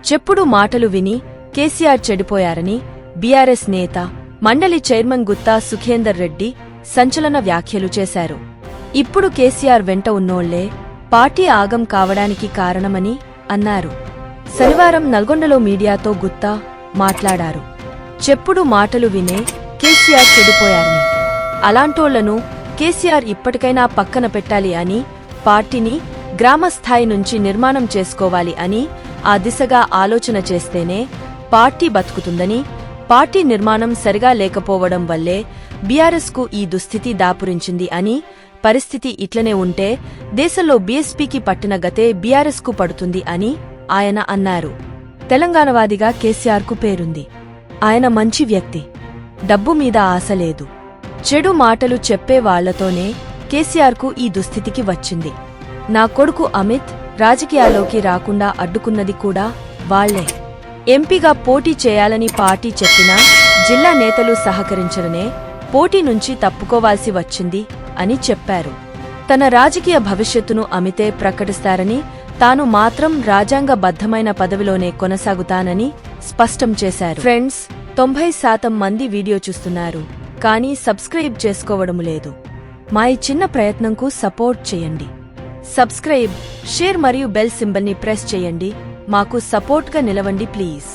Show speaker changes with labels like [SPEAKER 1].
[SPEAKER 1] చెప్పుడు మాటలు విని కేసీఆర్ చెడిపోయారని బీఆర్ఎస్ నేత మండలి చైర్మన్ గుత్తా సుఖేందర్ రెడ్డి సంచలన వ్యాఖ్యలు చేశారు. ఇప్పుడు కేసీఆర్ వెంట ఉన్నోళ్లే పార్టీ ఆగం కావడానికి కారణమని అన్నారు. శనివారం నల్గొండలో మీడియాతో గుత్తా మాట్లాడారు. చెప్పుడు మాటలు వినే కేసీఆర్ చెడిపోయారని, అలాంటోళ్లను కేసీఆర్ ఇప్పటికైనా పక్కన పెట్టాలి అని, పార్టీని గ్రామస్థాయి నుంచి నిర్మాణం చేసుకోవాలి అని, ఆ దిశగా ఆలోచన చేస్తేనే పార్టీ బతుకుతుందని, పార్టీ నిర్మాణం సరిగా లేకపోవడం వల్లే బీఆర్ఎస్కు ఈ దుస్థితి దాపురించింది అని, పరిస్థితి ఇట్లనే ఉంటే దేశంలో బీఎస్పీకి పట్టిన గతే బీఆర్ఎస్కు పడుతుంది అని ఆయన అన్నారు. తెలంగాణవాదిగా కేసీఆర్కు పేరుంది. ఆయన మంచి వ్యక్తి. డబ్బు మీద ఆశ లేదు. చెడు మాటలు చెప్పే వాళ్లతోనే కేసీఆర్కు ఈ దుస్థితికి వచ్చింది. నా కొడుకు అమిత్ రాజకీయాల్లోకి రాకుండా అడ్డుకున్నది కూడా వాళ్లే. ఎంపీగా పోటీ చేయాలని పార్టీ చెప్పినా జిల్లా నేతలు సహకరించరనే పోటీ నుంచి తప్పుకోవాల్సి వచ్చింది అని చెప్పారు. తన రాజకీయ భవిష్యత్తును అమితే ప్రకటిస్తారని, తాను మాత్రం రాజ్యాంగబద్ధమైన పదవిలోనే కొనసాగుతానని స్పష్టం చేశారు. ఫ్రెండ్స్, 90% మంది వీడియో చూస్తున్నారు, కానీ సబ్స్క్రైబ్ చేసుకోవడం లేదు. మా ఈ చిన్న ప్రయత్నంకు సపోర్ట్ చేయండి. సబ్స్క్రైబ్, షేర్ మరియు బెల్ సింబల్ని ప్రెస్ చేయండి. మాకు సపోర్ట్గా నిలవండి ప్లీజ్.